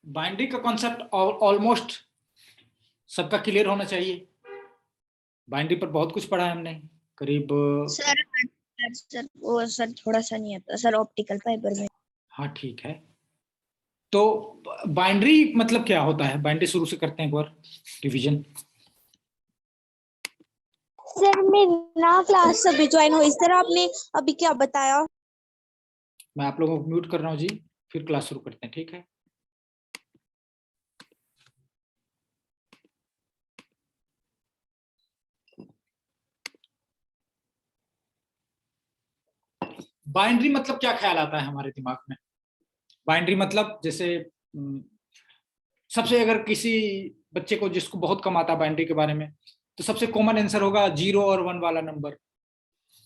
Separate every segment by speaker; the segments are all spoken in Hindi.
Speaker 1: बाइनरी का कॉन्सेप्ट ऑलमोस्ट सबका क्लियर होना चाहिए। बाइनरी पर बहुत कुछ पढ़ा है हमने, करीब
Speaker 2: सर थोड़ा सा नहीं आता सर ऑप्टिकल फाइबर में।
Speaker 1: हाँ ठीक है, तो बाइनरी मतलब क्या होता है? बाइनरी शुरू से करते हैं एक बार रिवीजन।
Speaker 2: सर मेरी ना क्लास अभी ज्वाइन हुई सर, आपने अभी क्या बताया?
Speaker 1: मैं आप लोगों को म्यूट कर रहा हूँ जी, फिर क्लास शुरू करते हैं, ठीक है? बाइनरी मतलब क्या ख्याल आता है हमारे दिमाग में? बाइनरी मतलब जैसे सबसे, अगर किसी बच्चे को जिसको बहुत कम आता है बाइनरी के बारे में, तो सबसे कॉमन आंसर होगा 0 और 1 वाला नंबर।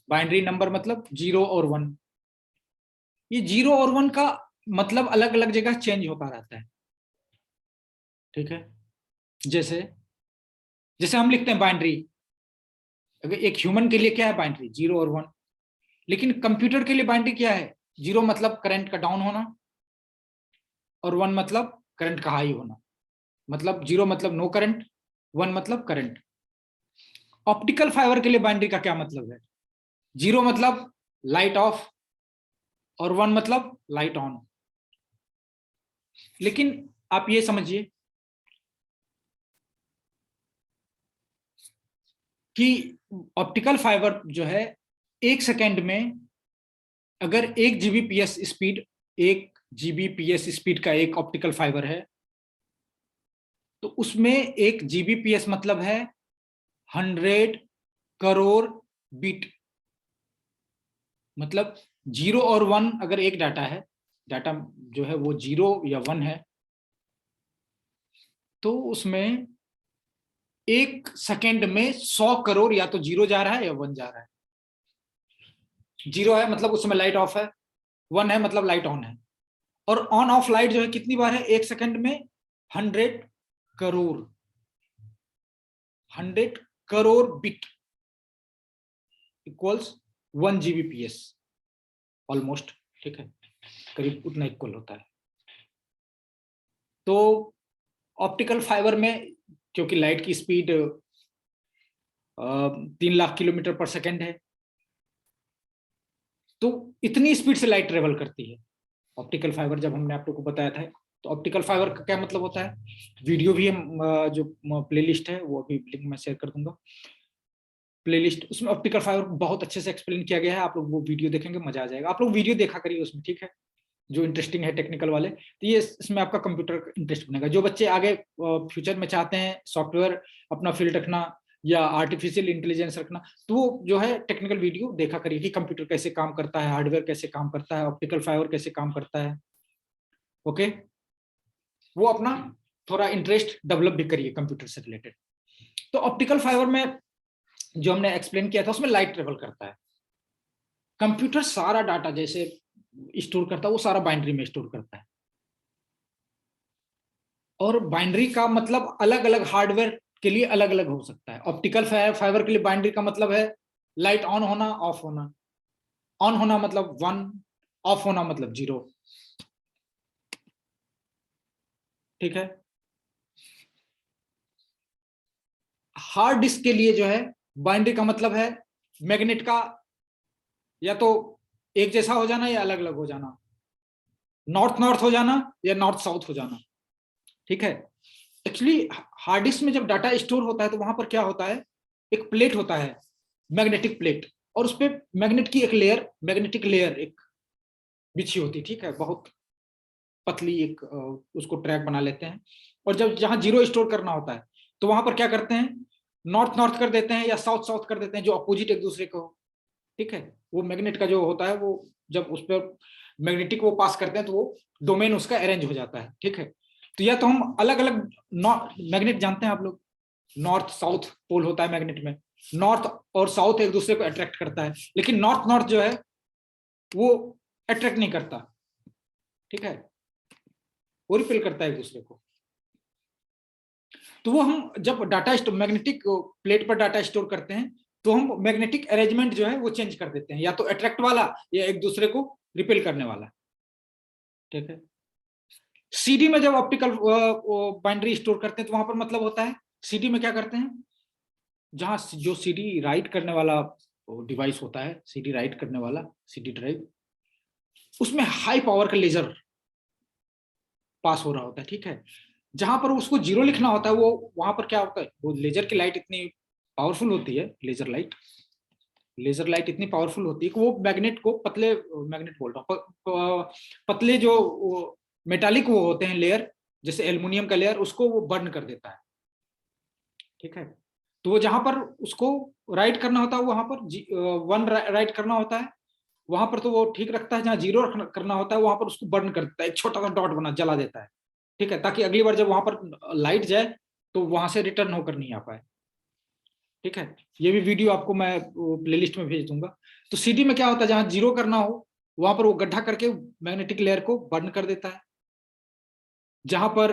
Speaker 1: बाइनरी नंबर मतलब 0 और 1। ये 0 और 1 का मतलब अलग अलग जगह चेंज होता रहता है, ठीक है? जैसे जैसे हम लिखते हैं बाइनरी, अगर एक ह्यूमन के लिए क्या है बाइनरी? 0 और 1। लेकिन कंप्यूटर के लिए बाइनरी क्या है? 0 मतलब करंट का डाउन होना, और 1 मतलब करंट का हाई होना। मतलब 0 मतलब नो करंट, 1 मतलब करंट। ऑप्टिकल फाइबर के लिए बाइनरी का क्या मतलब है? 0 मतलब लाइट ऑफ और 1 मतलब लाइट ऑन। लेकिन आप ये समझिए कि ऑप्टिकल फाइबर जो है, 1 सेकेंड में अगर 1 जीबीपीएस स्पीड, 1 जीबीपीएस स्पीड का एक ऑप्टिकल फाइबर है, तो उसमें 1 जीबीपीएस मतलब है 100 करोड़ बिट। मतलब 0 और 1 अगर एक डाटा है, डाटा जो है वो 0 या 1 है, तो उसमें 1 सेकेंड में 100 करोड़ या तो 0 जा रहा है या 1 जा रहा है। 0 है मतलब उसमें लाइट ऑफ है, 1 है मतलब लाइट ऑन है। और ऑन ऑफ लाइट जो है कितनी बार है 1 सेकेंड में? 100 crore. 100 crore bit equals 1 GBPS almost, ठीक है? करीब उतना इक्वल होता है। तो ऑप्टिकल फाइबर में क्योंकि लाइट की स्पीड 3 लाख किलोमीटर पर सेकेंड है, तो इतनी स्पीड से लाइट ट्रेवल करती है ऑप्टिकल फाइबर। जब हमने आप लोग को बताया था, तो ऑप्टिकल फाइबर का क्या मतलब होता है, वीडियो भी हम जो प्लेलिस्ट है वो अभी लिंक में शेयर कर दूंगा, प्लेलिस्ट, उसमें ऑप्टिकल फाइबर बहुत अच्छे से एक्सप्लेन किया गया है। आप लोग वो वीडियो देखेंगे, मजा आ जाएगा। आप लोग वीडियो देखा करिए उसमें, ठीक है? जो इंटरेस्टिंग है टेक्निकल वाले, तो ये इसमें आपका कंप्यूटर इंटरेस्ट बनेगा। जो बच्चे आगे फ्यूचर में चाहते हैं सॉफ्टवेयर अपना फील्ड रखना या आर्टिफिशियल इंटेलिजेंस रखना, तो वो जो है टेक्निकल वीडियो देखा करिए कि कंप्यूटर कैसे काम करता है, हार्डवेयर कैसे काम करता है, ऑप्टिकल फाइबर कैसे काम करता है। ओके, वो अपना थोड़ा इंटरेस्ट डेवलप भी करिए कंप्यूटर से रिलेटेड। तो ऑप्टिकल फाइबर में जो हमने एक्सप्लेन किया था, उसमें लाइट ट्रेवल करता है। कंप्यूटर सारा डाटा जैसे स्टोर करता है, वो सारा बाइनरी में स्टोर करता है। और बाइनरी का मतलब अलग अलग हार्डवेयर के लिए अलग अलग हो सकता है। ऑप्टिकल फाइबर के लिए बाइनरी का मतलब है लाइट ऑन होना, ऑफ होना। ऑन होना मतलब 1, ऑफ होना मतलब 0, ठीक है? हार्ड डिस्क के लिए जो है बाइनरी का मतलब है मैग्नेट का या तो एक जैसा हो जाना या अलग अलग हो जाना, नॉर्थ नॉर्थ हो जाना या नॉर्थ साउथ हो जाना, ठीक है? एक्चुअली हार्ड डिस्क में जब डाटा स्टोर होता है तो वहां पर क्या होता है, एक प्लेट होता है, मैग्नेटिक प्लेट, और उस पर मैग्नेट की एक लेयर, मैग्नेटिक लेयर एक बिछी होती, ठीक है? बहुत पतली एक उसको ट्रैक बना लेते हैं। और जब जहां 0 स्टोर करना होता है, तो वहां पर क्या करते हैं, नॉर्थ नॉर्थ कर देते हैं या साउथ साउथ कर देते हैं, जो अपोजिट एक दूसरे को, ठीक है? वो मैग्नेट का जो होता है, वो जब उस पर मैग्नेटिक वो पास करते हैं तो वो डोमेन उसका अरेंज हो जाता है, ठीक है? तो या तो हम अलग अलग मैग्नेट जानते हैं आप लोग, नॉर्थ साउथ पोल होता है मैग्नेट में, नॉर्थ और साउथ एक दूसरे को अट्रैक्ट करता है, लेकिन नॉर्थ नॉर्थ जो है वो अट्रैक्ट नहीं करता, ठीक है? वो रिपेल करता है एक दूसरे को। तो वो हम जब डाटा स्टोर, मैग्नेटिक प्लेट पर डाटा स्टोर करते हैं, तो हम मैग्नेटिक अरेंजमेंट जो है वो चेंज कर देते हैं, या तो अट्रैक्ट वाला या एक दूसरे को रिपेल करने वाला, ठीक है। सीडी में जब ऑप्टिकल बाइनरी स्टोर करते हैं तो वहां पर मतलब होता है, सीडी में क्या करते हैं, जहां जो सीडी राइट करने वाला डिवाइस होता है, सीडी राइट करने वाला सीडी ड्राइव, उसमें हाई पावर का लेजर पास हो रहा होता है। ठीक है, जहां पर उसको जीरो लिखना होता है, वो वहां पर क्या होता है, वो लेजर की लाइट इतनी पावरफुल होती है, लेजर लाइट इतनी पावरफुल होती है कि वो मैग्नेट को, पतले मैग्नेट बोल रहा हूँ, पतले जो मेटालिक वो होते हैं लेयर, जैसे एल्युमिनियम का लेयर, उसको वो बर्न कर देता है। ठीक है, तो वो जहां पर उसको राइट करना होता है वहां पर 1 राइट करना होता है, वहां पर तो वो ठीक रखता है, जहां 0 करना होता है वहां पर उसको बर्न कर देता है, एक छोटा सा डॉट बना जला देता है। ठीक है, ताकि अगली बार जब वहां पर लाइट जाए तो वहां से रिटर्न होकर नहीं आ पाए। ठीक है, ये भी वीडियो आपको मैं प्लेलिस्ट में भेज दूंगा। तो सीडी में क्या होता है, जहां 0 करना हो वहां पर वो गड्ढा करके मैग्नेटिक लेयर को बर्न कर देता है, जहां पर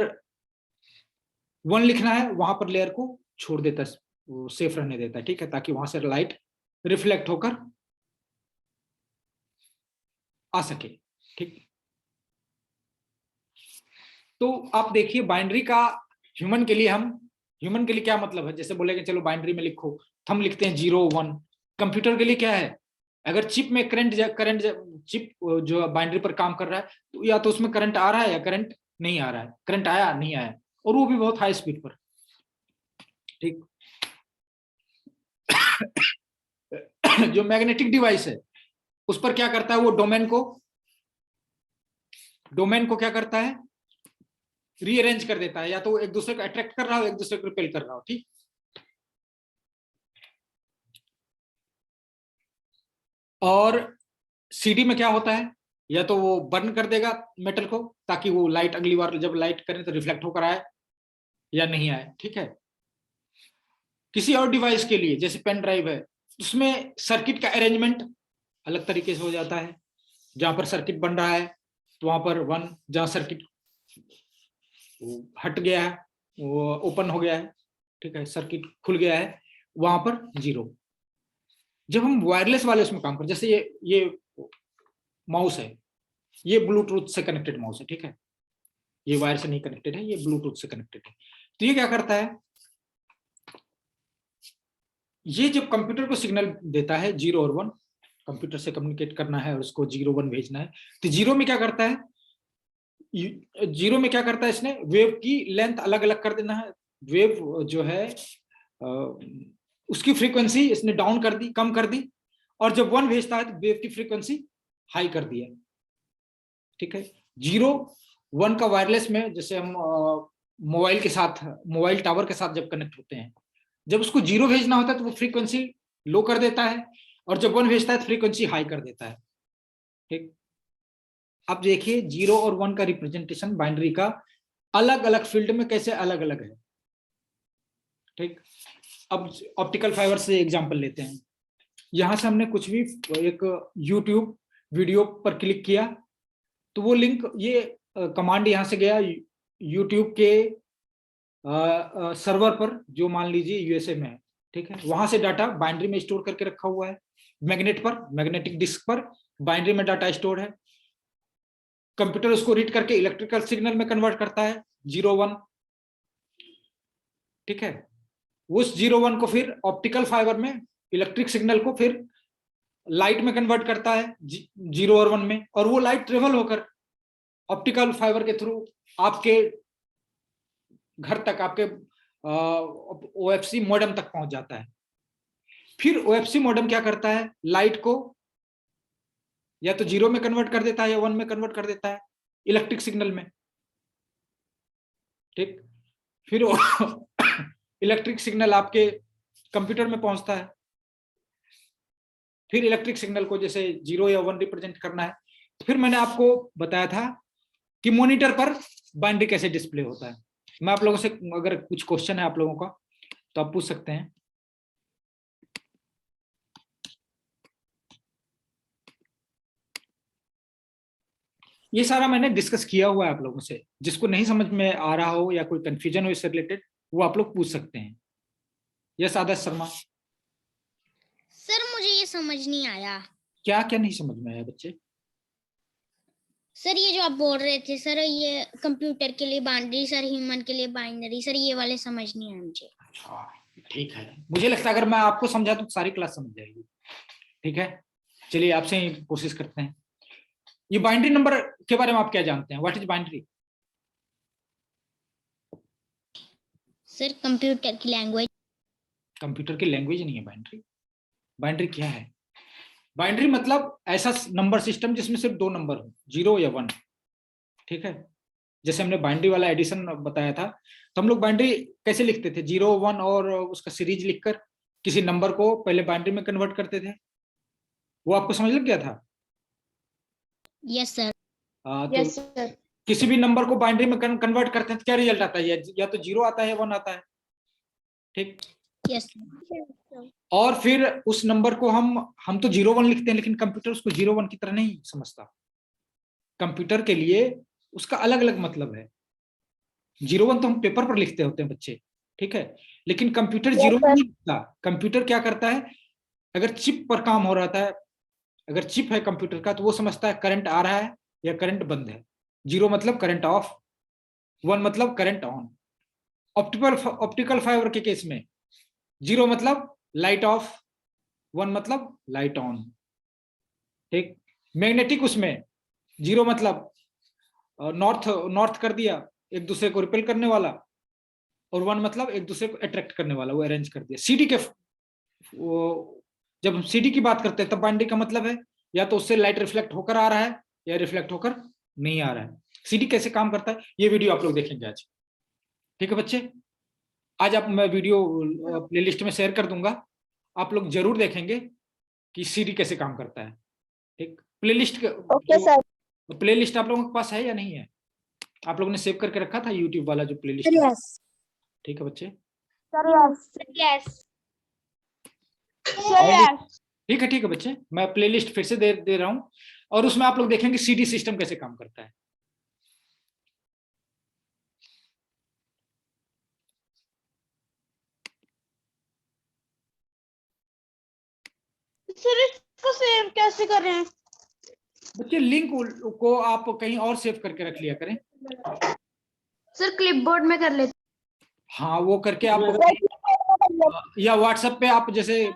Speaker 1: 1 लिखना है वहां पर लेयर को छोड़ देता है, वो सेफ रहने देता है। ठीक है, ताकि वहां से लाइट रिफ्लेक्ट होकर आ सके। ठीक, तो आप देखिए बाइनरी का ह्यूमन के लिए, ह्यूमन के लिए क्या मतलब है, जैसे बोलेंगे चलो बाइनरी में लिखो, तो हम लिखते हैं 0 1। कंप्यूटर के लिए क्या है, अगर चिप में करंट चिप जो बाइनरी पर काम कर रहा है, तो या तो उसमें करंट आ रहा है या करंट नहीं आ रहा है, करंट आया नहीं आया, और वो भी बहुत हाई स्पीड पर। ठीक, जो मैग्नेटिक डिवाइस है उस पर क्या करता है, वो डोमेन को क्या करता है, रीअरेंज कर देता है, या तो एक दूसरे को अट्रैक्ट कर रहा हो, एक दूसरे को रिपेल कर रहा हो। ठीक, और सीडी में क्या होता है, या तो वो बर्न कर देगा मेटल को, ताकि वो लाइट अगली बार जब लाइट करें तो रिफ्लेक्ट होकर आए या नहीं आए। ठीक है, किसी और डिवाइस के लिए जैसे पेन ड्राइव है, उसमें सर्किट का अरेंजमेंट अलग तरीके से हो जाता है। जहां पर सर्किट बन रहा है तो वहां पर 1, जहां सर्किट हट गया है, वो ओपन हो गया है, ठीक है, सर्किट खुल गया है, वहां पर 0। जब हम वायरलेस वाले उसमें काम कर, जैसे ये माउस है, ये ब्लूटूथ से कनेक्टेड माउस है। ठीक है, ये वायर से नहीं कनेक्टेड है, ये ब्लूटूथ से कनेक्टेड है। तो ये क्या करता है, ये जब कंप्यूटर को सिग्नल देता है 0 और 1, कंप्यूटर से कम्युनिकेट करना है और उसको 0 1 भेजना है, तो 0 में क्या करता है, 0 में क्या करता है, इसने वेव की लेंथ अलग अलग कर देना है। वेव जो है उसकी फ्रीक्वेंसी इसने डाउन कर दी, कम कर दी, और जब 1 भेजता है तो वेव की फ्रीक्वेंसी हाई कर दिया। ठीक है, 0 1 का वायरलेस में, जैसे हम मोबाइल के साथ, मोबाइल टावर के साथ जब कनेक्ट होते हैं, जब उसको 0 भेजना होता है तो वो फ्रीक्वेंसी लो कर देता है, और जब 1 भेजता है तो फ्रीक्वेंसी हाई कर देता है। ठीक, अब देखिए 0 और 1 का रिप्रेजेंटेशन बाइनरी का अलग अलग फील्ड में कैसे अलग अलग है। ठीक, अब ऑप्टिकल फाइबर से एग्जांपल लेते हैं। यहां से हमने कुछ भी एक यूट्यूब वीडियो पर क्लिक किया तो वो लिंक, ये कमांड यहां से गया यूट्यूब के सर्वर पर, जो मान लीजिए यूएसए में है। ठीक है, वहां से डाटा बाइनरी में स्टोर करके रखा हुआ है, मैग्नेट पर, मैग्नेटिक डिस्क पर बाइनरी में डाटा स्टोर है। कंप्यूटर उसको रीड करके इलेक्ट्रिकल सिग्नल में कन्वर्ट करता है 0 1। ठीक है, उस 0 1 को फिर ऑप्टिकल फाइबर में, इलेक्ट्रिक सिग्नल को फिर लाइट में कन्वर्ट करता है 0 और 1 में, और वो लाइट ट्रेवल होकर ऑप्टिकल फाइबर के थ्रू आपके घर तक, आपके ओएफसी मॉडेम तक पहुंच जाता है। फिर ओएफसी मॉडेम क्या करता है, लाइट को या तो 0 में कन्वर्ट कर देता है या 1 में कन्वर्ट कर देता है इलेक्ट्रिक सिग्नल में। ठीक, फिर इलेक्ट्रिक सिग्नल आपके कंप्यूटर में पहुंचता है। फिर इलेक्ट्रिक सिग्नल को जैसे 0 या 1 रिप्रेजेंट करना है, तो फिर मैंने आपको बताया था कि मॉनिटर पर बाइनरी कैसे डिस्प्ले होता है। मैं आप लोगों से, अगर कुछ क्वेश्चन है आप लोगों का तो आप पूछ सकते हैं। ये सारा मैंने डिस्कस किया हुआ है आप लोगों से, जिसको नहीं समझ में आ रहा हो या कोई कंफ्यूजन हो इससे रिलेटेड, वो आप लोग पूछ सकते हैं। यस आदर्श शर्मा।
Speaker 3: सर मुझे ये समझ नहीं आया।
Speaker 1: क्या क्या नहीं समझ में आया बच्चे?
Speaker 3: सर ये जो आप बोल रहे थे सर, ये कंप्यूटर के लिए बाइनरी सर, ह्यूमन के लिए बाइनरी सर, ये वाले समझ नहीं आए मुझे।
Speaker 1: अच्छा ठीक है, मुझे लगता है अगर मैं आपको समझा तो सारी क्लास समझ जाएगी। ठीक है, चलिए आपसे ही कोशिश करते हैं। ये बाइनरी नंबर के बारे में आप क्या जानते हैं? What is binary?
Speaker 3: Sir computer की लैंग्वेज।
Speaker 1: कंप्यूटर की लैंग्वेज नहीं है बाइनरी। बाइनरी क्या है? बाइनरी मतलब ऐसा नंबर सिस्टम जिसमें सिर्फ दो नंबर हो, 0 या 1। ठीक है, जैसे हमने बाइनरी वाला एडिशन बताया था, तो हम लोग बाइनरी कैसे लिखते थे? 0 1 और उसका सीरीज लिखकर किसी नंबर को पहले बाइनरी में कन्वर्ट करते थे। वो आपको समझ लग गया था?
Speaker 3: Yes sir.
Speaker 1: तो
Speaker 2: यस सर।
Speaker 1: किसी भी नंबर को बाइनरी में कन्वर्ट करते हैं तो क्या रिजल्ट आता है? या तो 0 आता है या 1 आता है। ठीक,
Speaker 3: यस
Speaker 1: और फिर उस नंबर को हम तो 0 1 लिखते हैं, लेकिन कंप्यूटर उसको 0 1 की तरह नहीं समझता। कंप्यूटर के लिए उसका अलग अलग मतलब है। 0 1 तो हम पेपर पर लिखते होते हैं बच्चे, ठीक है, लेकिन कंप्यूटर 0 1 नहीं लिखता। कंप्यूटर क्या करता है, अगर चिप पर काम हो रहा है, अगर चिप है कंप्यूटर का, तो वो समझता है करंट आ रहा है या करंट बंद है। 0 मतलब करंट ऑफ, 1 मतलब करंट ऑन। ऑप्टिकल फाइबर के केस में 0 मतलब लाइट ऑफ, 1 मतलब लाइट ऑन। ठीक, मैग्नेटिक उसमें 0 मतलब नॉर्थ नॉर्थ कर दिया, एक दूसरे को रिपेल करने वाला, और 1 मतलब एक दूसरे को अट्रैक्ट करने वाला, वो अरेंज कर दिया। सीडी के जब हम सीडी की बात करते हैं तब बाइनरी का मतलब है या तो उससे लाइट रिफ्लेक्ट होकर आ रहा है या रिफ्लेक्ट होकर नहीं आ रहा है। सीडी कैसे काम करता है ये वीडियो आप लोग देखेंगे आज। ठीक है बच्चे, आज आप मैं वीडियो प्लेलिस्ट में शेयर कर दूंगा, आप लोग जरूर देखेंगे कि सीडी कैसे काम करता है। ठीक, प्लेलिस्ट
Speaker 2: ओके सर।
Speaker 1: प्लेलिस्ट आप लोगों के पास है या नहीं है? आप लोगों ने सेव करके रखा था यूट्यूब वाला जो प्लेलिस्ट?
Speaker 2: यस
Speaker 1: ठीक है बच्चे,
Speaker 2: sir. Yes
Speaker 3: yes
Speaker 2: sir. Yes
Speaker 1: ठीक है बच्चे, मैं प्लेलिस्ट फिर से दे रहा हूं, और उसमें आप लोग देखेंगे सीडी सिस्टम कैसे काम करता है।
Speaker 2: सर इसको सेव कैसे करें?
Speaker 1: बच्चे लिंक को आप कहीं और सेव करके रख लिया करें।
Speaker 2: सर क्लिपबोर्ड में कर लेते।
Speaker 1: हाँ, वो करके आप या व्हाट्सएप पे आप जैसे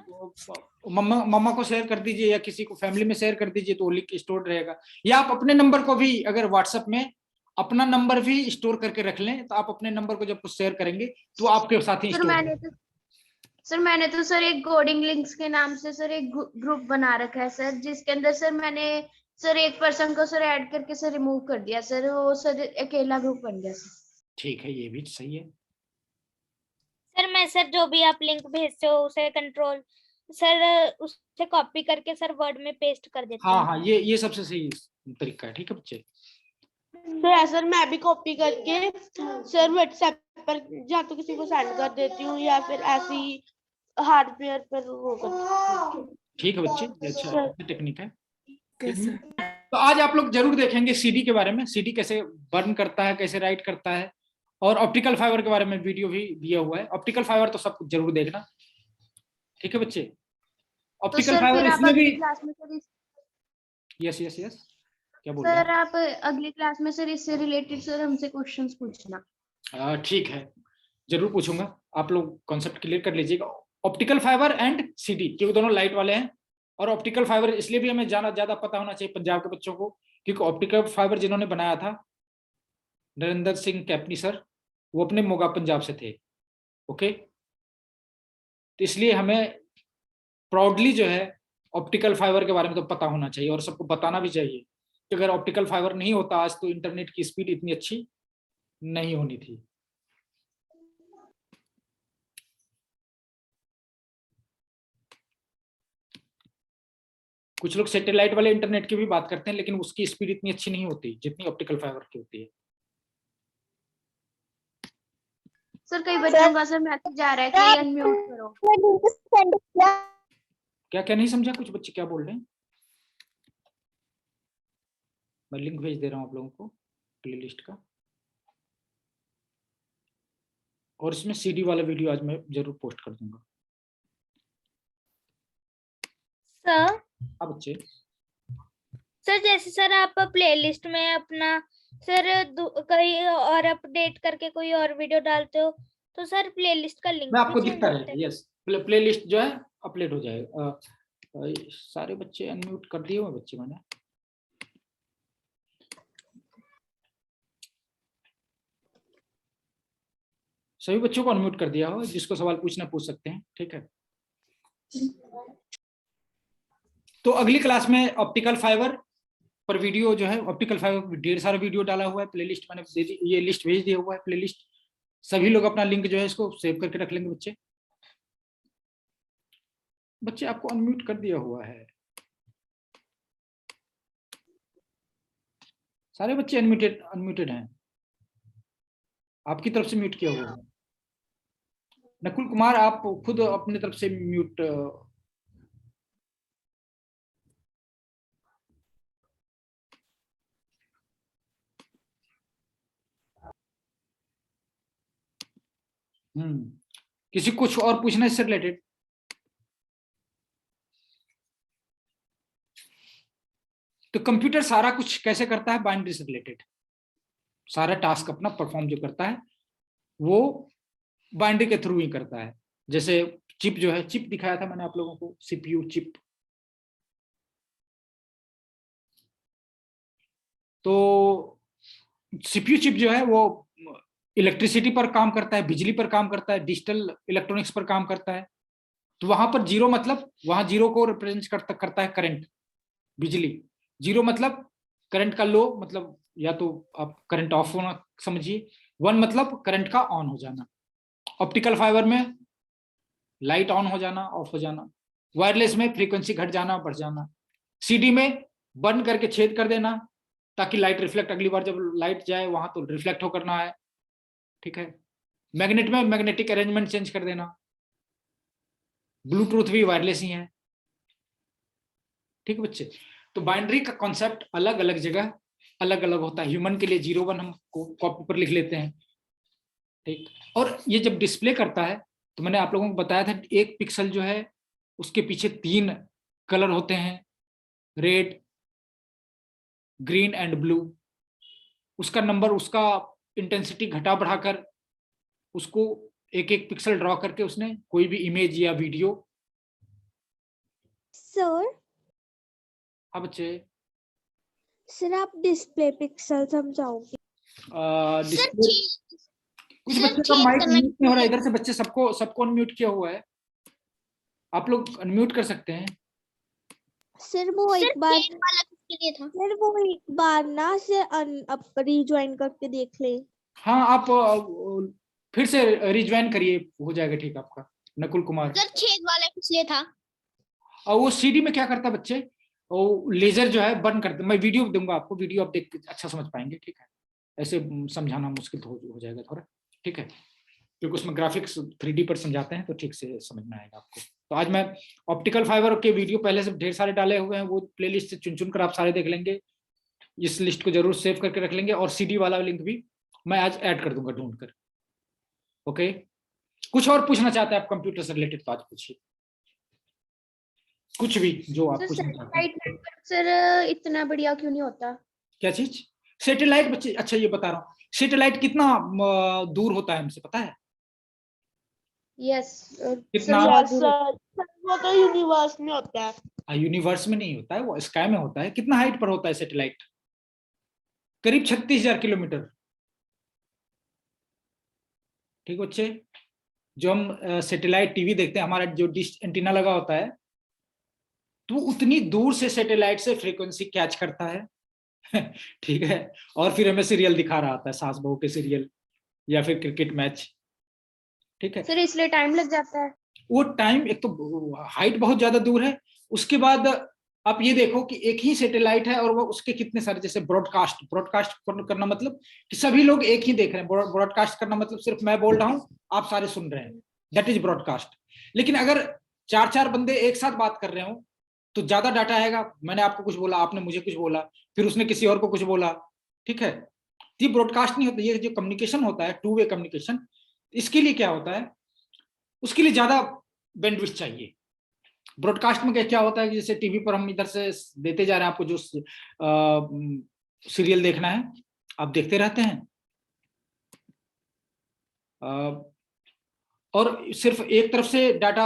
Speaker 1: मम्मा को शेयर कर दीजिए या किसी को फैमिली में शेयर कर दीजिए, तो वो लिंक स्टोर रहेगा। या आप अपने नंबर को भी अगर व्हाट्सएप में अपना नंबर भी स्टोर करके रख लें, तो आप अपने नंबर को जब कुछ शेयर करेंगे तो आपके साथ ही स्टोर होगा।
Speaker 2: मैंने तो सर एक कोडिंग लिंक्स के नाम से सर एक ग्रुप बना रखा है सर, जिसके अंदर सर मैंने सर एक पर्सन को सर ऐड करके सर रिमूव कर दिया सर, वो सर अकेला ग्रुप बन गया सर।
Speaker 1: ठीक है, ये भी सही है।
Speaker 3: सर। मैं सर जो भी आप लिंक भेजते हो उसे कंट्रोल सर उससे कॉपी करके सर वर्ड में पेस्ट कर देती हूँ।
Speaker 1: हाँ, ये सबसे सही तरीका है। ठीक है बच्चे,
Speaker 2: सर मैं भी कॉपी करके सर व्हाट्सएप पर या तो किसी को सेंड कर देती हूँ या फिर ऐसी हार्डवेयर पर वो कर।
Speaker 1: ठीक है बच्चे, ये अच्छा टेक्निक है। तो आज आप लोग जरूर देखेंगे सीडी के बारे में, सीडी कैसे बर्न करता है, कैसे राइट करता है, और ऑप्टिकल फाइबर के बारे में वीडियो भी दिया हुआ है। ऑप्टिकल फाइबर तो सब कुछ जरूर देखना। ठीक है बच्चे, ऑप्टिकल फाइबर इसमें भी
Speaker 2: क्लास में सर
Speaker 1: यस यस यस, क्या बोल रहे
Speaker 2: सर आप अगली क्लास में सर इससे रिलेटेड सर हमसे क्वेश्चंस पूछना।
Speaker 1: हैं? ठीक है, जरूर पूछूंगा। आप लोग कॉन्सेप्ट क्लियर कर लीजिएगा। ऑप्टिकल फाइबर एंड सीडी, क्योंकि दोनों लाइट वाले हैं। और ऑप्टिकल फाइबर इसलिए भी हमें ज्यादा पता होना चाहिए पंजाब के बच्चों को, क्योंकि ऑप्टिकल फाइबर जिन्होंने बनाया था नरेंद्र सिंह कैपनी सर, वो अपने मोगा पंजाब से थे। ओके, तो इसलिए हमें प्राउडली जो है ऑप्टिकल फाइबर के बारे में तो पता होना चाहिए, और सबको बताना भी चाहिए कि अगर ऑप्टिकल फाइबर नहीं होता आज तो इंटरनेट की स्पीड इतनी अच्छी नहीं होनी थी। कुछ लोग सैटेलाइट वाले इंटरनेट की भी बात करते हैं, लेकिन उसकी स्पीड इतनी अच्छी नहीं होती जितनी ऑप्टिकल फाइबर की होती है।
Speaker 2: सर कई बच्चों का सर मैसेज जा रहा है कि अनम्यूट करो।
Speaker 1: क्या नहीं समझा? कुछ बच्चे क्या बोल रहे हैं? मैं लिंक भेज दे रहा हूँ आप लोगों को प्लेलिस्ट का, और इसमें सीडी वाला वीडियो आज मैं जरूर पोस्ट कर दूंगा।
Speaker 3: सर
Speaker 1: हाँ बच्चे,
Speaker 3: सर जैसे सर आप प्लेलिस्ट में अपना सर कहीं और अपडेट करके कोई और वीडियो डालते हो तो सर प्लेलिस्ट का लिंक
Speaker 1: मैं
Speaker 3: भी
Speaker 1: आपको
Speaker 3: चेंज
Speaker 1: दिखता
Speaker 3: होता
Speaker 1: रहेगा,
Speaker 3: है?
Speaker 1: यस प्ले लिस्ट जो है अपडेट हो जाएगा। सारे बच्चे अनम्यूट कर दिए हुए बच्चे मैंने। सभी बच्चों को अनम्यूट कर दिया हो, जिसको सवाल पूछना पूछ सकते हैं, ठीक है। तो अगली क्लास में ऑप्टिकल फाइबर पर वीडियो जो है, ऑप्टिकल फाइबर ढेर सारा वीडियो डाला हुआ है, प्लेलिस्ट मैंने दे दी, ये लिस्ट भेज दिया हुआ है प्लेलिस्ट। सभी लोग अपना लिंक जो है इसको सेव करके रख लेंगे। बच्चे बच्चे आपको अनम्यूट कर दिया हुआ है, सारे बच्चे अनम्यूटेड अनम्यूटेड हैं, आपकी तरफ से म्यूट किया हुआ है। नकुल कुमार आप खुद अपनी तरफ से म्यूट। किसी कुछ और पूछना है इससे रिलेटेड? तो कंप्यूटर सारा कुछ कैसे करता है बाइनरी से रिलेटेड, सारा टास्क अपना परफॉर्म जो करता है वो बाइनरी के थ्रू ही करता है। जैसे चिप जो है, चिप दिखाया था मैंने आप लोगों को, सीपीयू चिप। तो सीपीयू चिप जो है वो इलेक्ट्रिसिटी पर काम करता है, बिजली पर काम करता है, डिजिटल इलेक्ट्रॉनिक्स पर काम करता है। तो वहां पर जीरो मतलब, वहां जीरो को रिप्रेजेंट करता है करंट, बिजली। जीरो मतलब करंट का लो, मतलब या तो आप करंट ऑफ होना समझिए। वन मतलब करंट का ऑन हो जाना। ऑप्टिकल फाइबर में लाइट ऑन हो जाना, ऑफ हो जाना। वायरलेस में फ्रीक्वेंसी घट जाना, बढ़ जाना। सीडी में बंद करके छेद कर देना ताकि लाइट रिफ्लेक्ट, अगली बार जब लाइट जाए वहां तो रिफ्लेक्ट हो करना है, ठीक है। मैग्नेट में मैग्नेटिक अरेंजमेंट चेंज कर देना। ब्लूटूथ भी वायरलेस ही है, ठीक है बच्चे। तो बाइनरी का कॉन्सेप्ट अलग अलग जगह अलग अलग होता है। ह्यूमन के लिए 01 हम कॉपी पर लिख लेते हैं, ठीक। और ये जब डिस्प्ले करता है तो मैंने आप लोगों को बताया था, एक पिक्सल जो है उसके पीछे 3 कलर होते हैं, रेड, ग्रीन एंड ब्लू। उसका नंबर, उसका इंटेंसिटी घटा बढ़ाकर उसको एक एक पिक्सल ड्रॉ करके उसने कोई भी इमेज या वीडियो।
Speaker 4: सर
Speaker 1: हाँ बच्चे।
Speaker 4: सर आप डिस्प्ले पिक्सल समझाओगे?
Speaker 1: डिस्प्ले, कुछ बच्चे का माइक म्यूट नहीं हो रहा है इधर से, बच्चे सबको अनम्यूट किया हुआ है, आप लोग अनम्यूट कर सकते हैं।
Speaker 4: सर वो एक बार सर वो एक बार ना से अब रिज्वाइन करके देख ले।
Speaker 1: हाँ आप फिर से रिज्वाइन करिए, हो जाएगा ठीक आपका। नकुल कुमार
Speaker 5: सर छेद वाला किसलिए था?
Speaker 1: और वो सीडी में क्या करता है बच्चे, वो लेजर जो है बर्न करता है। मैं वीडियो दूंगा आपको, वीडियो आप देख के अच्छा समझ पाएंगे, ठीक है। ऐसे समझाना मुश्किल हो जाएगा थोड़ा, ठीक है, क्योंकि उसमें ग्राफिक्स 3D पर समझाते हैं तो ठीक से समझ में आएगा आपको। तो आज मैं ऑप्टिकल फाइबर के वीडियो पहले से ढेर सारे डाले हुए हैं, वो प्लेलिस्ट से चुन चुन कर आप सारे देख लेंगे। इस लिस्ट को जरूर सेव करके रख लेंगे, और सीडी वाला लिंक भी मैं आज ऐड कर दूंगा ढूंढ कर। ओके, कुछ और पूछना चाहते हैं आप कंप्यूटर से रिलेटेड तो आज पूछिए, कुछ भी जो आप पूछना चाहते हैं।
Speaker 2: सर इतना बढ़िया क्यों नहीं होता?
Speaker 1: क्या चीज? सैटेलाइट बच्चे, अच्छा ये बता रहा हूँ, सैटेलाइट कितना दूर होता है हमसे पता है?
Speaker 2: यस
Speaker 1: कितना?
Speaker 4: वो तो यूनिवर्स में होता है।
Speaker 1: यूनिवर्स में नहीं होता है, वो स्काई में होता है। कितना हाइट पर होता है सैटेलाइट? करीब 36,000 किलोमीटर, ठीक बच्चे। जो हम सैटेलाइट टीवी देखते हैं, हमारा जो डिश एंटीना लगा होता है, तो उतनी दूर से सैटेलाइट से फ्रीक्वेंसी कैच करता है ठीक है, और फिर हमें सीरियल दिखा रहा था, सास बहू के सीरियल या फिर क्रिकेट मैच, ठीक है।
Speaker 2: सर इसलिए टाइम लग जाता है।
Speaker 1: वो टाइम, एक तो हाइट बहुत ज्यादा दूर है, उसके बाद आप ये देखो कि एक ही सैटेलाइट है और वो उसके कितने सारे, जैसे ब्रॉडकास्ट करना मतलब कि सभी लोग एक ही देख रहे हैं। ब्रॉडकास्ट करना मतलब सिर्फ मैं बोल रहा हूं, आप सारे सुन रहे हैं, दैट इज ब्रॉडकास्ट। लेकिन अगर 4 बंदे एक साथ बात कर रहे हो तो ज्यादा डाटा आएगा। मैंने आपको कुछ बोला, आपने मुझे कुछ बोला, फिर उसने किसी और को कुछ बोला, ठीक है। ये ब्रॉडकास्ट नहीं होता, ये जो कम्युनिकेशन होता है, 2 वे कम्युनिकेशन, इसके लिए क्या होता है, उसके लिए ज्यादा बैंडविड्थ चाहिए, ब्रॉडकास्ट में क्या होता है कि जैसे टीवी पर हम इधर से देते जा रहे हैं, आपको जो सीरियल देखना है आप देखते रहते हैं, और सिर्फ एक तरफ से डाटा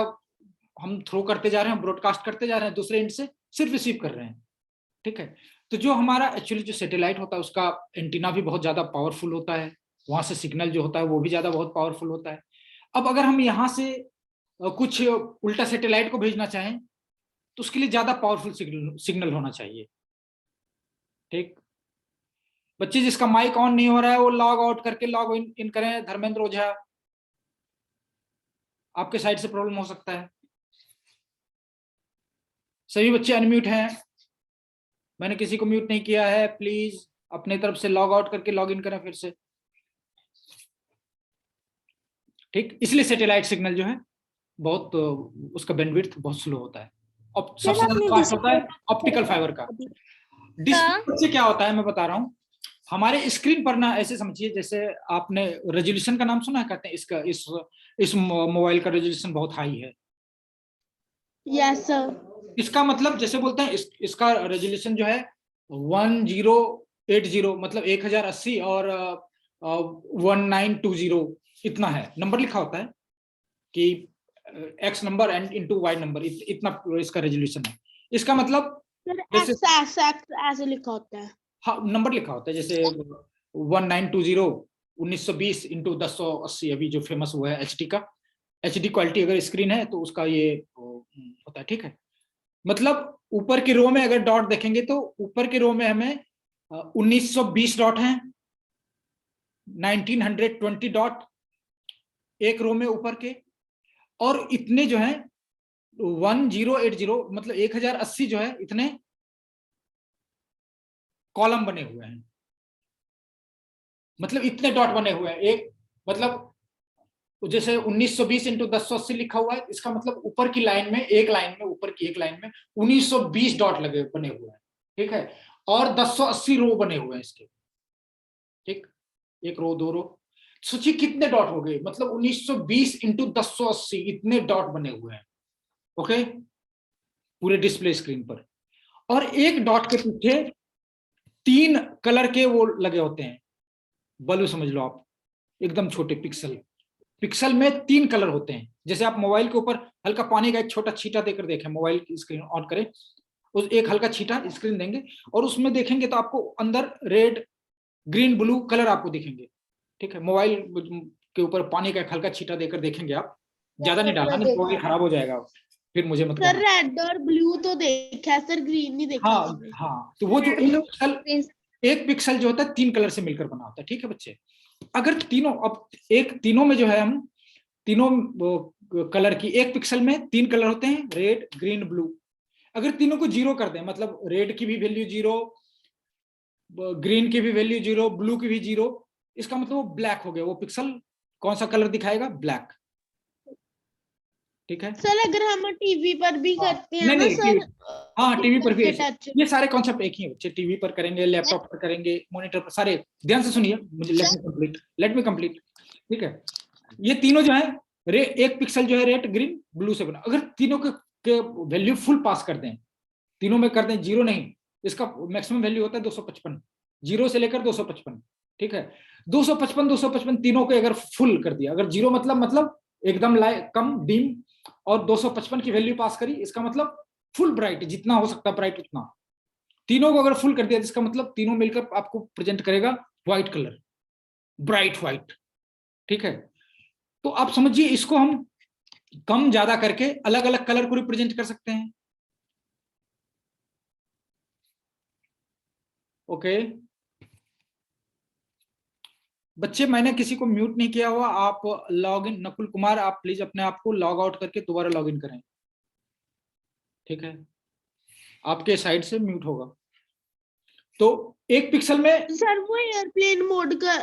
Speaker 1: हम थ्रो करते जा रहे हैं, ब्रॉडकास्ट करते जा रहे हैं, दूसरे एंड से सिर्फ रिसीव कर रहे हैं। ठीक है, तो जो हमारा एक्चुअली जो सैटेलाइट होता है उसका एंटीना भी बहुत ज्यादा पावरफुल होता है, वहां से सिग्नल जो होता है वो भी ज्यादा बहुत पावरफुल होता है। अब अगर हम यहाँ से कुछ उल्टा सैटेलाइट को भेजना चाहें तो उसके लिए ज्यादा पावरफुल सिग्नल होना चाहिए। ठीक, बच्चे जिसका माइक ऑन नहीं हो रहा है वो लॉग आउट करके लॉग इन करें। धर्मेंद्र ओझा, आपके साइड से प्रॉब्लम हो सकता है। सभी बच्चे अनम्यूट हैं, मैंने किसी को म्यूट नहीं किया है, प्लीज अपने तरफ से लॉग आउट करके लॉग इन करें फिर से। ठीक, इसलिए सैटेलाइट सिग्नल जो है बहुत उसका बैंडविड्थ बहुत स्लो होता है। और सबसे ज्यादा फास्ट होता है ऑप्टिकल फाइबर का। डिस्प्ले से क्या होता है मैं बता रहा हूँ। हमारे स्क्रीन पर ना ऐसे समझिए, जैसे आपने रेजोल्यूशन का नाम सुना है, कहते हैं इसका इस मोबाइल का रेजोल्यूशन बहुत हाई है।
Speaker 4: Yes sir.
Speaker 1: इसका मतलब जैसे बोलते हैं इसका रेजोल्यूशन जो है 1080, मतलब 1080 और 1920 इतना है। नंबर लिखा होता है कि x number and into y number, इतना इसका रेजोल्यूशन है। इसका मतलब
Speaker 4: ऐसे लिखा होता है।
Speaker 1: हाँ, नंबर लिखा होता है, जैसे 1920 इंटू 1080, अभी जो फेमस हुआ है एचडी का। एचडी क्वालिटी अगर स्क्रीन है तो उसका ये होता है। ठीक है, मतलब ऊपर की रो में अगर डॉट देखेंगे तो ऊपर की रो में हमें 1920 डॉट हैं, 1920 डॉट एक रो में ऊपर के, और इतने जो है 1080 मतलब 1080 जो है इतने कॉलम बने हुए हैं, मतलब इतने डॉट बने हुए हैं। एक मतलब जैसे 1920 इंटू 1080 लिखा हुआ है, इसका मतलब ऊपर की लाइन में, एक लाइन में, ऊपर की एक लाइन में 1920 डॉट लगे बने हुए हैं। ठीक है, और 1080 रो बने हुए हैं इसके। ठीक, एक रो, दो रो, सोचिए कितने डॉट हो गए, मतलब 1920 इंटू 1080 इतने डॉट बने हुए हैं। ओके, पूरे डिस्प्ले स्क्रीन पर। और एक डॉट के पीछे 3 कलर के वो लगे होते हैं, बल्ब समझ लो आप, एकदम छोटे पिक्सल। पिक्सल में 3 कलर होते हैं। जैसे आप मोबाइल के ऊपर हल्का पानी का एक छोटा छींटा देकर देखें, मोबाइल की स्क्रीन ऑन करें, उस एक हल्का छींटा स्क्रीन देंगे और उसमें देखेंगे तो आपको अंदर रेड, ग्रीन, ब्लू कलर आपको दिखेंगे। ठीक है, मोबाइल के ऊपर पानी का एक हल्का छींटा देकर देखेंगे आप, ज्यादा नहीं डालना, नहीं मोबाइल खराब हो जाएगा, फिर मुझे मत
Speaker 4: सर
Speaker 1: कहना।
Speaker 4: रेड और ब्लू तो देखा है सर, ग्रीन नहीं देखा।
Speaker 1: हाँ हाँ, तो वो जो एक पिक्सल जो होता है 3 कलर से मिलकर बना होता है। ठीक है बच्चे, अगर तीनों, अब एक तीनों में जो है हम तीनों कलर की, एक पिक्सल में 3 कलर होते हैं, रेड, ग्रीन, ब्लू। अगर तीनों को 0 कर दें, मतलब रेड की भी वैल्यू 0, ग्रीन की भी वैल्यू 0, ब्लू की भी 0, इसका मतलब वो ब्लैक हो गया। वो पिक्सल कौन सा कलर दिखाएगा? ब्लैक। ठीक है
Speaker 4: सर अगर हम टीवी पर भी करते हैं
Speaker 1: नहीं
Speaker 4: ना
Speaker 1: नहीं
Speaker 4: सर,
Speaker 1: हाँ, टीवी पर भी ऐसे।
Speaker 4: टच।
Speaker 1: ये सारे कॉन्सेप्ट एक ही है बच्चे, टीवी पर करेंगे, लैपटॉप पर करेंगे, मॉनिटर पर, सारे ध्यान से सुनिए मुझे, लेट मी कंप्लीट। ठीक है, ये तीनों जो है एक पिक्सल जो है रेड, ग्रीन, ब्लू से बना। अगर तीनों के वैल्यू फुल पास कर दें, तीनों में कर दें 0 नहीं, इसका मैक्सिमम वैल्यू होता है 255, 0 से लेकर 255। ठीक है, 255 तीनों को अगर फुल कर दिया, अगर 0 मतलब एकदम कम डिम, और 255 की वैल्यू पास करी, इसका मतलब फुल ब्राइट, जितना हो सकता ब्राइट उतना। तीनों को अगर फुल कर दिया, इसका मतलब तीनों मिलकर आपको प्रेजेंट करेगा व्हाइट कलर, ब्राइट व्हाइट। ठीक है, तो आप समझिए इसको हम कम ज्यादा करके अलग अलग कलर को रिप्रेजेंट कर सकते हैं। ओके बच्चे, मैंने किसी को म्यूट नहीं किया हुआ। आप लॉग इन, नकुल कुमार, आप प्लीज अपने आप को लॉग आउट करके दोबारा लॉग इन करें। ठीक है, आपके साइड से म्यूट होगा। तो एक पिक्सल में
Speaker 4: सर वो एयरप्लेन मोड का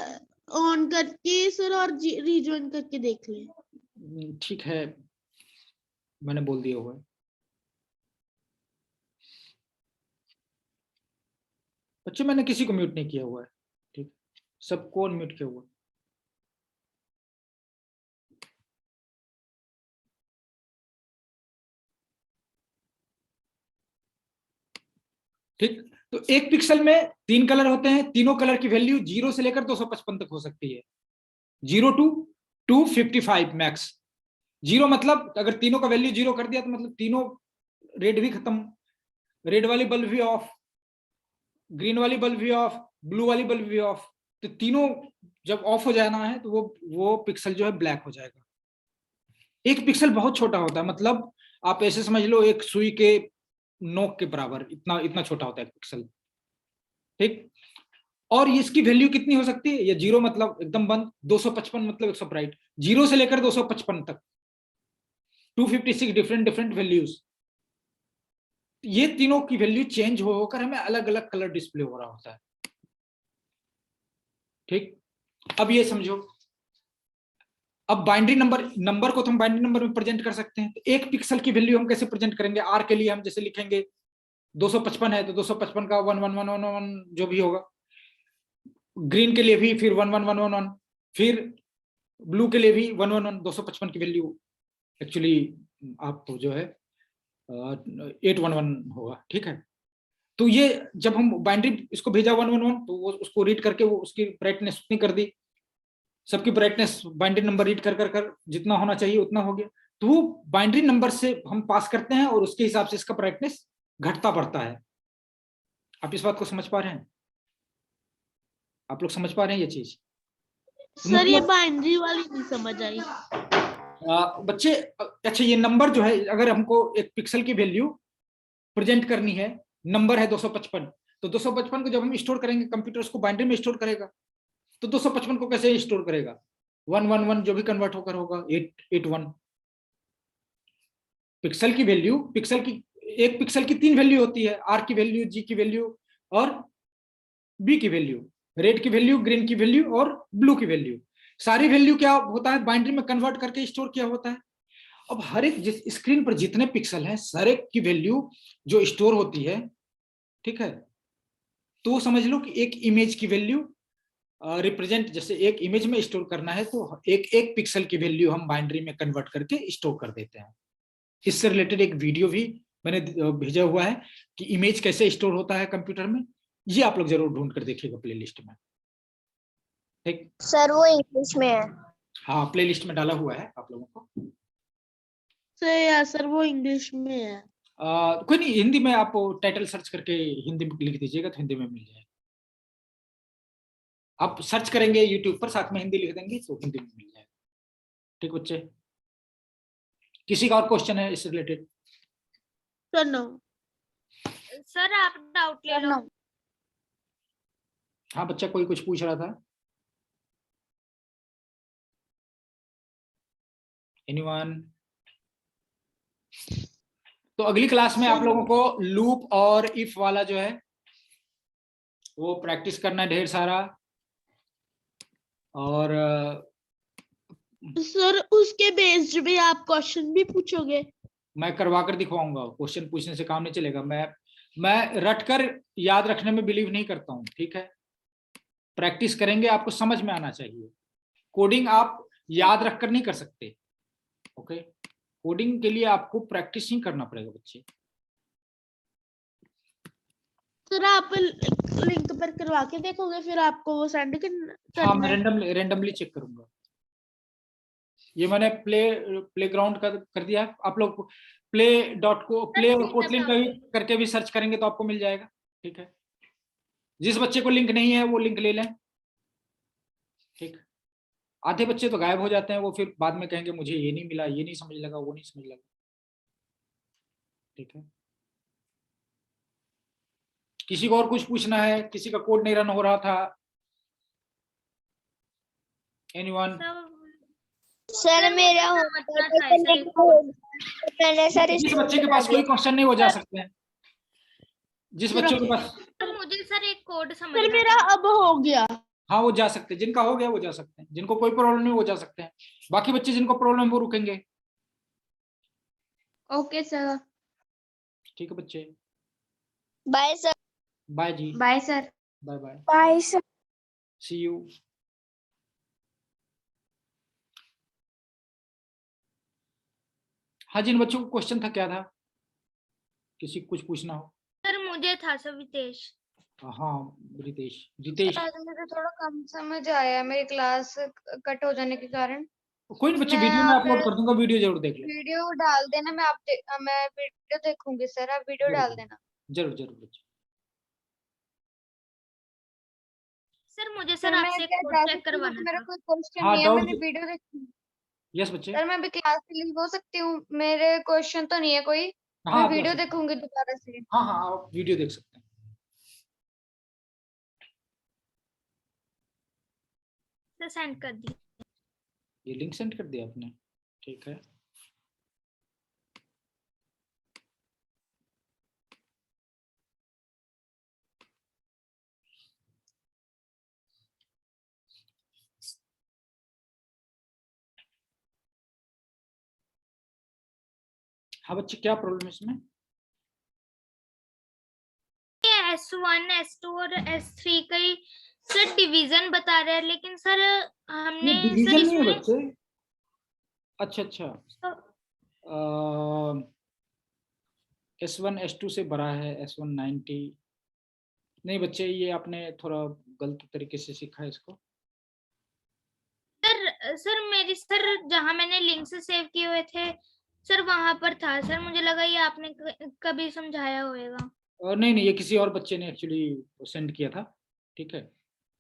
Speaker 4: ऑन करके सर और रिजॉइन करके देख लें।
Speaker 1: ठीक है, मैंने बोल दिया हुआ है। बच्चे, मैंने किसी को म्यूट नहीं किया हुआ है। ठीक, सबको अनम्यूट किया हुआ है। ठीक, तो एक पिक्सल में 3 कलर होते हैं, तीनों कलर की वैल्यू 0 से लेकर 255 तक हो सकती है, 0 to 255 मैक्स। 0 मतलब अगर तीनों का वैल्यू 0 कर दिया तो मतलब तीनों रेड भी खत्म, रेड वाली बल्ब भी ऑफ, ग्रीन वाली बल्ब भी ऑफ, ब्लू वाली बल्ब भी ऑफ। तो तीनों जब ऑफ हो जाना है तो वो पिक्सल जो है ब्लैक हो जाएगा। एक पिक्सल बहुत छोटा होता है, मतलब आप ऐसे समझ लो एक सुई के नोक के बराबर, इतना इतना छोटा होता है एक पिक्सल। ठीक, और इसकी वैल्यू कितनी हो सकती है? ये 0 मतलब एकदम बंद, 255 मतलब 100 ब्राइट, 0 से लेकर 255 तक 256 डिफरेंट डिफरेंट वैल्यूज। ये तीनों की वैल्यू चेंज होकर हमें अलग अलग कलर डिस्प्ले हो रहा होता है। ठीक, अब ये समझो, अब बाइनरी नंबर को तो हम बाइनरी नंबर में प्रेजेंट कर सकते हैं। तो एक पिक्सल की वैल्यू हम कैसे प्रेजेंट करेंगे? आर के लिए हम जैसे लिखेंगे 255 है तो 255 का 11111 जो भी होगा, ग्रीन के लिए भी फिर 11111, फिर ब्लू के लिए भी 111, 255 की वैल्यू एक्चुअली आपको जो है 811 होगा। ठीक है, तो ये जब हम बाइनरी इसको भेजा 111 तो वो उसको रीड करके वो उसकी ब्राइटनेस उतनी कर दी, सबकी ब्राइटनेस बाइनरी नंबर रीड कर जितना होना चाहिए उतना हो गया। तो वो बाइनरी नंबर से हम पास करते हैं और उसके हिसाब से इसका ब्राइटनेस घटता बढ़ता है। आप इस बात को समझ पा रहे हैं? आप लोग समझ पा रहे हैं ये चीज?
Speaker 5: सर ये बाइनरी वाली नहीं समझ आई।
Speaker 1: बच्चे अच्छा, ये नंबर जो है, अगर हमको एक पिक्सल की वैल्यू प्रेजेंट करनी है, नंबर है 255, तो 255 को जब हम स्टोर करेंगे, कंप्यूटर उसको बाइनरी में स्टोर करेगा। तो 255 को कैसे स्टोर करेगा? 111 जो भी कन्वर्ट होकर होगा 881। पिक्सल की वैल्यू, एक पिक्सल की 3 वैल्यू होती है, आर की वैल्यू, जी की वैल्यू और बी की वैल्यू, रेड की वैल्यू, ग्रीन की वैल्यू और ब्लू की वैल्यू। सारी वैल्यू क्या होता है? बाइनरी में कन्वर्ट करके स्टोर किया होता है। अब हर एक जिस स्क्रीन पर जितने पिक्सल हैं, हर एक की वैल्यू जो स्टोर होती है, ठीक है, तो समझ लो कि एक इमेज की वैल्यू रिप्रेजेंट, जैसे एक इमेज में स्टोर करना है तो एक एक पिक्सल की वैल्यू हम बाइनरी में कन्वर्ट करके स्टोर कर देते हैं। इससे रिलेटेड एक वीडियो भी मैंने भेजा हुआ है कि इमेज कैसे स्टोर होता है कंप्यूटर में, ये आप लोग जरूर ढूंढ कर देखिएगा प्लेलिस्ट में। ठीक
Speaker 4: सर वो इंग्लिश में है।
Speaker 1: हाँ, प्लेलिस्ट में डाला हुआ है आप लोगों को।
Speaker 5: सर वो इंग्लिश में है।
Speaker 1: कोई नहीं, हिंदी में आप टाइटल सर्च करके हिंदी में लिख दीजिएगा तो हिंदी में मिल जाएगा। आप सर्च करेंगे यूट्यूब पर, साथ में हिंदी लिख देंगे तो हिंदी में मिल जाएगा। ठीक बच्चे, किसी का और क्वेश्चन है इससे रिलेटेड?
Speaker 5: Sir no.
Speaker 3: सर आप डाउट ले लो।
Speaker 1: हाँ, बच्चा कोई कुछ पूछ रहा था? एनीवन? तो अगली क्लास में आप लोगों को लूप और इफ वाला जो है वो प्रैक्टिस करना है ढेर सारा। और
Speaker 5: सर उसके बेस्ड भी आप क्वेश्चन भी पूछोगे?
Speaker 1: मैं करवा कर दिखवाऊंगा, क्वेश्चन पूछने से काम नहीं चलेगा। मैं रट कर याद रखने में बिलीव नहीं करता हूँ। ठीक है, प्रैक्टिस करेंगे, आपको समझ में आना चाहिए। कोडिंग आप याद रख कर नहीं कर सकते। ओके, कोडिंग के लिए आपको प्रैक्टिस ही करना पड़ेगा बच्चे।
Speaker 5: सर आप लिंक पर करवा के देखोगे फिर आपको वो सेंड करना?
Speaker 1: हाँ, मैं रेंडमली चेक करूंगा। ये मैंने प्लेग्राउंड कर दिया। आप लोग प्ले और कोटलिन का भी करके भी सर्च करेंगे तो आपको मिल जाएगा। ठीक है, जिस बच्चे को लिंक नहीं है वो लिंक ले लें। ठीक, आधे बच्चे तो गायब हो जाते हैं, वो फिर बाद में कहेंगे मुझे ये नहीं मिला, ये नहीं समझ लगा, वो नहीं समझ लगा। ठीक है, किसी को और कुछ पूछना है? किसी का कोड नहीं रन हो रहा था? एनीवन?
Speaker 4: सर मेरा सर
Speaker 1: जिस बच्चे के पास कोई क्वेश्चन नहीं वो जा सकते हैं। जिस बच्चों के पास,
Speaker 3: मुझे सर एक कोड समझ
Speaker 5: सर मेरा अब हो गया।
Speaker 1: हाँ वो जा सकते हैं, जिनका हो गया वो जा सकते हैं, जिनको कोई प्रॉब्लम नहीं वो जा सकते हैं। बाकी बच्चे जिनको प्रॉब्लम है वो रुकेंगे।
Speaker 2: Okay sir.
Speaker 1: ठीक है बच्चे,
Speaker 4: bye sir.
Speaker 1: Bye ji,
Speaker 2: bye sir.
Speaker 1: Bye bye,
Speaker 4: bye sir.
Speaker 1: See you. हाँ, जिन बच्चों को क्वेश्चन था क्या था? किसी को कुछ पूछना हो?
Speaker 3: सर मुझे मुझे था सर वितेश।
Speaker 1: हाँ रितेश, रितेश।
Speaker 2: आज मुझे थोड़ा कम समझ आया, मेरी क्लास कट हो जाने के कारण।
Speaker 1: कोई नहीं बच्चे,
Speaker 2: मैं
Speaker 1: वीडियो में
Speaker 2: आप
Speaker 1: अपलोड कर दूंगा, वीडियो जरूर देख लेना।
Speaker 2: वीडियो डाल देना, मैं वीडियो देखूंगी सर, आप वीडियो डाल देना।
Speaker 1: जरूर जरूर बच्चे।
Speaker 3: सर मुझे
Speaker 2: सर
Speaker 3: सर
Speaker 2: मैं
Speaker 3: आपसे एक
Speaker 2: क्या
Speaker 3: कोड
Speaker 2: जा
Speaker 3: चेक
Speaker 2: सकती हूँ,
Speaker 3: करवाना
Speaker 2: मेरा
Speaker 3: था।
Speaker 2: कोई क्वेश्चन
Speaker 1: हाँ
Speaker 2: नहीं है,
Speaker 1: डाउट।
Speaker 2: मैंने वीडियो देखी।
Speaker 1: यस बच्चे।
Speaker 2: सर मैं अभी क्लास से लीव हो सकती हूँ, मेरे क्वेश्चन तो नहीं है कोई,
Speaker 1: हाँ
Speaker 2: मैं
Speaker 1: आप जा
Speaker 2: वीडियो
Speaker 1: सकते हैं।
Speaker 2: देखूंगी दोबारा से।
Speaker 1: हाँ हाँ आप वीडियो देख सकते हैं।
Speaker 3: सर सेंड कर दी।
Speaker 1: ये लिंक सेंड कर दिया आपने, ठीक है। हाँ बच्चे क्या प्रॉब्लम है इसमें?
Speaker 3: S1 S2 और S3 का ही सर डिवीजन बता रहे हैं, लेकिन सर
Speaker 1: ये
Speaker 3: हमने सर
Speaker 1: डिवीजन नहीं है
Speaker 3: इसमें
Speaker 1: बच्चे। अच्छा अच्छा, S1 S2 से बड़ा है, S1 90। नहीं बच्चे, ये आपने थोड़ा गलत तरीके से सीखा है इसको।
Speaker 3: सर मेरी सर जहां मैंने लिंक से सेव किए हुए थे सर वहां पर था सर, मुझे लगा ये आपने कभी समझाया होगा।
Speaker 1: और नहीं नहीं, ये किसी और बच्चे ने एक्चुअली सेंड किया था, ठीक है।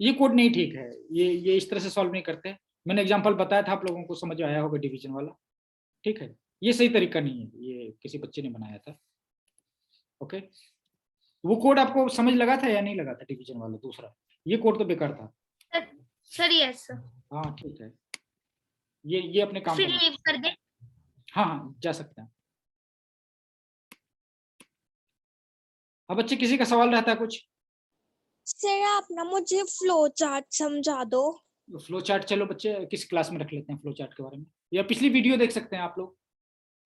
Speaker 1: ये कोड नहीं ठीक है, ये इस तरह से सॉल्व नहीं करते। मैंने एग्जांपल बताया था, आप लोगों को समझ आया होगा डिवीजन वाला, ठीक है। ये सही तरीका नहीं है, ये किसी बच्चे ने बनाया था। ओके, वो कोड आपको समझ लगा था या नहीं लगा था डिवीजन वाला दूसरा? ये कोड तो बेकार था।
Speaker 3: Sir yes sir.
Speaker 1: हाँ ठीक है, ये अपने काम
Speaker 3: फिर
Speaker 1: पर।
Speaker 3: लीव कर दे।
Speaker 1: हाँ हाँ जा सकते हैं। अब बच्चे किसी का सवाल रहता है कुछ?
Speaker 4: सर आप ना मुझे फ्लो चार्ट समझा दो।
Speaker 1: फ्लो चार्ट, चलो बच्चे किस क्लास में रख लेते हैं फ्लो चार्ट के बारे में, या पिछली वीडियो देख सकते हैं आप लोग।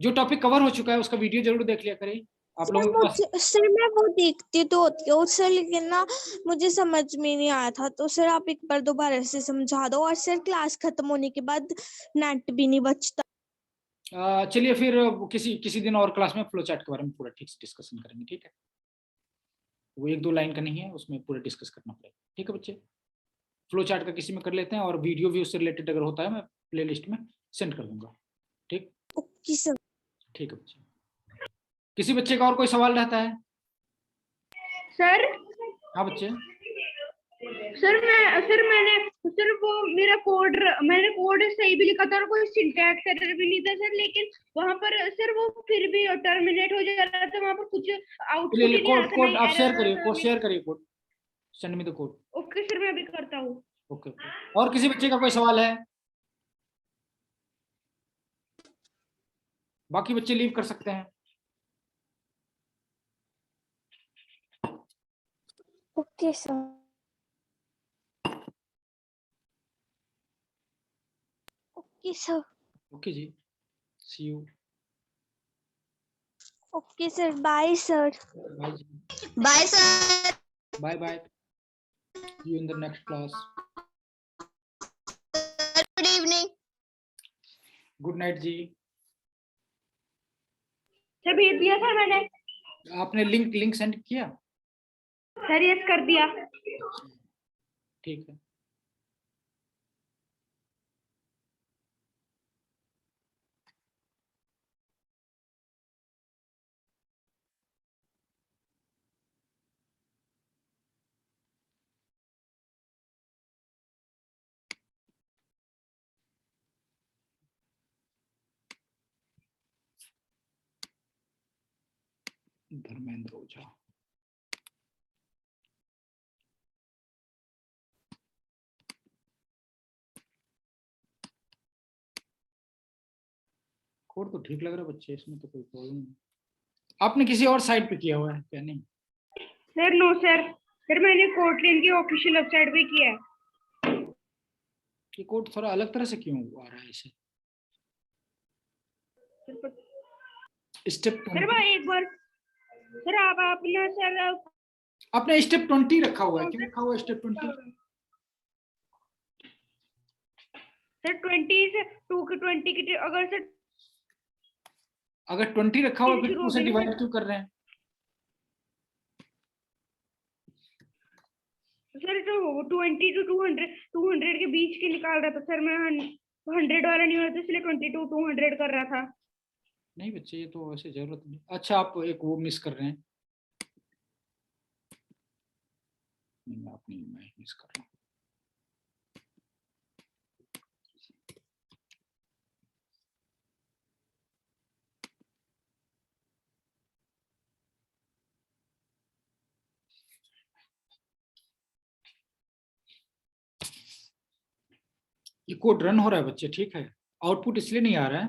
Speaker 1: जो टॉपिक कवर हो चुका है उसका वीडियो जरूर देख लिया करें आप
Speaker 4: सर
Speaker 1: लोगों के पास।
Speaker 4: मुझे सर मैं वो देखती तो होती हूँ सर, लेकिन ना मुझे समझ में नहीं आया था, तो सर आप एक बार दोबारा से समझा दो। और सर क्लास खत्म होने के बाद नेट भी नहीं बचता।
Speaker 1: चलिए फिर किसी किसी दिन और क्लास में फ्लो चार्ट के बारे में पूरा ठीक से डिस्कशन करेंगे, ठीक है। वो 1-2 लाइन का नहीं है, उसमें पूरा डिस्कस करना पड़ेगा, ठीक है बच्चे। फ्लो चार्ट का किसी में कर लेते हैं, और वीडियो भी उससे रिलेटेड अगर होता है मैं प्ले लिस्ट में सेंड कर दूंगा, ठीक।
Speaker 4: Okay sir.
Speaker 1: ठीक है बच्चे। किसी बच्चे का और कोई सवाल रहता है?
Speaker 5: सर
Speaker 1: हाँ बच्चे।
Speaker 5: सर वो मेरा कोड, मैंने कोड सही भी लिखा था और कोई सिंटैक्स एरर भी नहीं था सर, लेकिन वहां पर सर वो फिर भी टर्मिनेट हो जा रहा था, वहां पर कुछ आउटपुट ही नहीं आ रहा था।
Speaker 1: कोड आप शेयर
Speaker 5: error
Speaker 1: करिए,
Speaker 5: था,
Speaker 1: शेयर करिए code, send me the code.
Speaker 5: Okay sir मैं अभी करता हूँ।
Speaker 1: ओके। और किसी बच्चे का कोई सवाल है? बाकी बच्चे लीव कर सकते हैं।
Speaker 4: Okay sir. Okay sir.
Speaker 1: Okay ji, see you.
Speaker 4: Okay sir, bye sir.
Speaker 1: Bye ji.
Speaker 2: Bye sir.
Speaker 1: Bye bye, see you in the next class.
Speaker 2: Good evening.
Speaker 1: Good night ji.
Speaker 5: Sir भेज दिया था मैंने।
Speaker 1: आपने लिंक सेंड किया?
Speaker 5: सर यस कर दिया।
Speaker 1: ठीक है। धर्मेंद्र ओझा। कोड तो ठीक लग रहा है बच्चे, इसमें तो कोई प्रॉब्लम नहीं। आपने किसी और साइट पे किया हुआ है क्या? नहीं
Speaker 5: सर नो सर, सर मैंने कोटलिन की ऑफिशियल वेबसाइट पे किया है।
Speaker 1: ये कोड थोड़ा अलग तरह से क्यों आ रहा है इसे? स्टेप
Speaker 5: सर मैं एक बार, सर आप अपना सर
Speaker 1: आपने स्टेप 20 रखा हुआ है, क्यों रखा हुआ है स्टेप 20?
Speaker 5: सर 20 से 2 की 20 की अगर सर
Speaker 1: अगर 20 रखा हुआ है फिर
Speaker 5: शुरू
Speaker 1: 2 से
Speaker 5: होगी ना
Speaker 1: डिवाइड
Speaker 5: सर।
Speaker 1: क्यों कर रहे हैं?
Speaker 5: सर तो 20 to 200 के बीच के निकाल रहा था सर, मैं 100 वाला नहीं हो रहा था, इसलिए 20 to 200 कर रहा था।
Speaker 1: नहीं बच्चे, ये तो वैसे जरूरत नहीं। अच्छा, आप एक वो मिस कर रहे हैं। नहीं, आप नहीं, मैं मिस कर रहा हूँ। ये कोड रन हो रहा है बच्चे, ठीक है। आउटपुट इसलिए नहीं आ रहा है,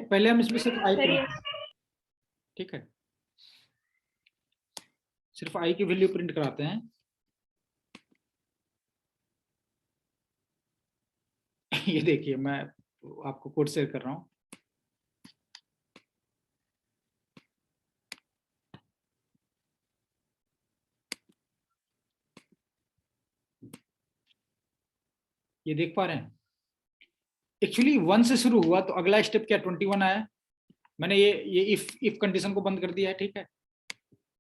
Speaker 1: पहले हम इसमें सिर्फ आई
Speaker 5: सर
Speaker 1: प्रिंट, ठीक है, सिर्फ आई की वैल्यू प्रिंट कराते हैं। ये देखिए, मैं आपको कोड शेयर कर रहा हूँ। ये देख पा रहे हैं, एक्चुअली 1 से शुरू हुआ तो अगला स्टेप क्या 21 आया। मैंने ये इफ कंडीशन को बंद कर दिया है, ठीक है।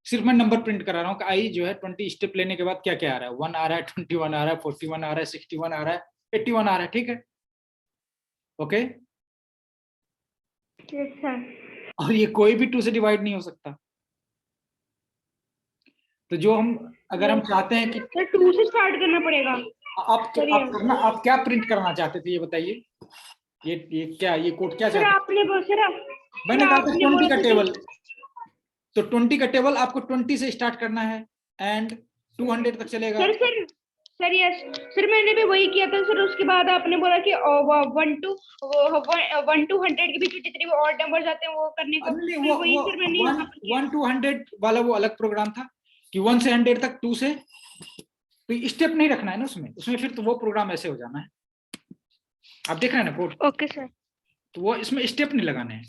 Speaker 1: सिर्फ मैं नंबर प्रिंट करा रहा हूँ कि आई जो है 20 स्टेप लेने के बाद क्या क्या आ रहा है। 1 आ रहा है, 21 आ रहा है, 41 आ रहा है, 61 आ रहा है, 81 आ रहा है, ठीक है, ओके।
Speaker 5: Yes sir.
Speaker 1: और ये कोई भी 2 से डिवाइड नहीं हो सकता। तो जो हम, अगर हम चाहते हैं कि
Speaker 5: सर 2 से स्टार्ट करना पड़ेगा।
Speaker 1: आप क्या प्रिंट करना चाहते थे, ये बताइए। ये क्या, ये कोड क्या
Speaker 5: सर
Speaker 1: चाहते
Speaker 5: आपने
Speaker 1: मैंने कहा था 20
Speaker 5: बोला
Speaker 1: का
Speaker 5: था
Speaker 1: टेबल, तो 20 का टेबल आपको 20 से स्टार्ट करना है एंड 200 तक चलेगा।
Speaker 5: सर यस सर, मैंने भी वही किया था सर। उसके बाद आपने बोला कि 1 to 100 के बीच में जितने भी ऑड नंबर आते हैं वो करने को।
Speaker 1: नहीं,
Speaker 5: फिर वही सर मैंने यहाँ पर किया।
Speaker 1: 1 to 100 वाला वो अलग प्रोग्राम था कि 1 से 100 तक 2 से, तो स्टेप नहीं रखना है ना उसमें फिर तो वो प्रोग्राम ऐसे हो जाना है। आप देख रहे हैं ना कोड,
Speaker 5: ओके सर।
Speaker 1: तो वो इसमें स्टेप नहीं लगाने हैं।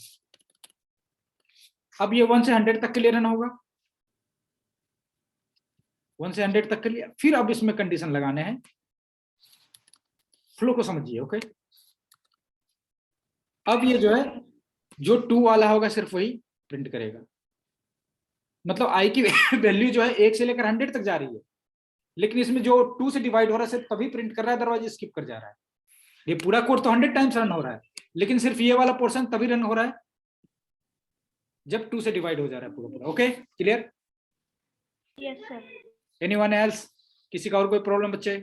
Speaker 1: अब ये 1 से 100 तक के लिए रन होगा, 1 से 100 तक के लिए। फिर अब इसमें कंडीशन लगाने हैं। फ्लो को समझिए, ओके। अब ये जो है, जो 2 वाला होगा सिर्फ वही प्रिंट करेगा। मतलब आई की वैल्यू जो है 1 से लेकर 100 तक जा रही है, लेकिन इसमें जो 2 से डिवाइड हो रहा है सिर्फ तभी प्रिंट कर रहा है, अदरवाइज स्किप कर जा रहा है। ये पूरा कोड तो 100 टाइम्स रन हो रहा है, लेकिन सिर्फ ये वाला पोर्शन तभी रन हो रहा है जब 2 से डिवाइड हो जा रहा है पूरा। Okay, clear?
Speaker 5: Yes sir.
Speaker 1: Anyone else? किसी का और कोई प्रॉब्लम बच्चे?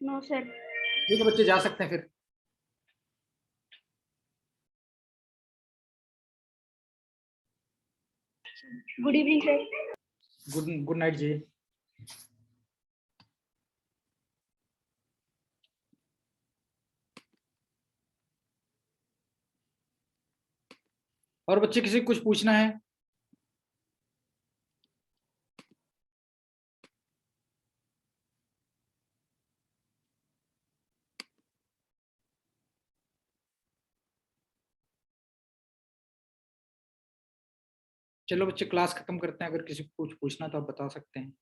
Speaker 5: No sir.
Speaker 1: ठीक है बच्चे, जा सकते हैं फिर।
Speaker 5: Good evening sir.
Speaker 1: Good night जी। और बच्चे किसी को कुछ पूछना है? चलो बच्चे, क्लास खत्म करते हैं। अगर किसी को कुछ पूछना तो आप बता सकते हैं।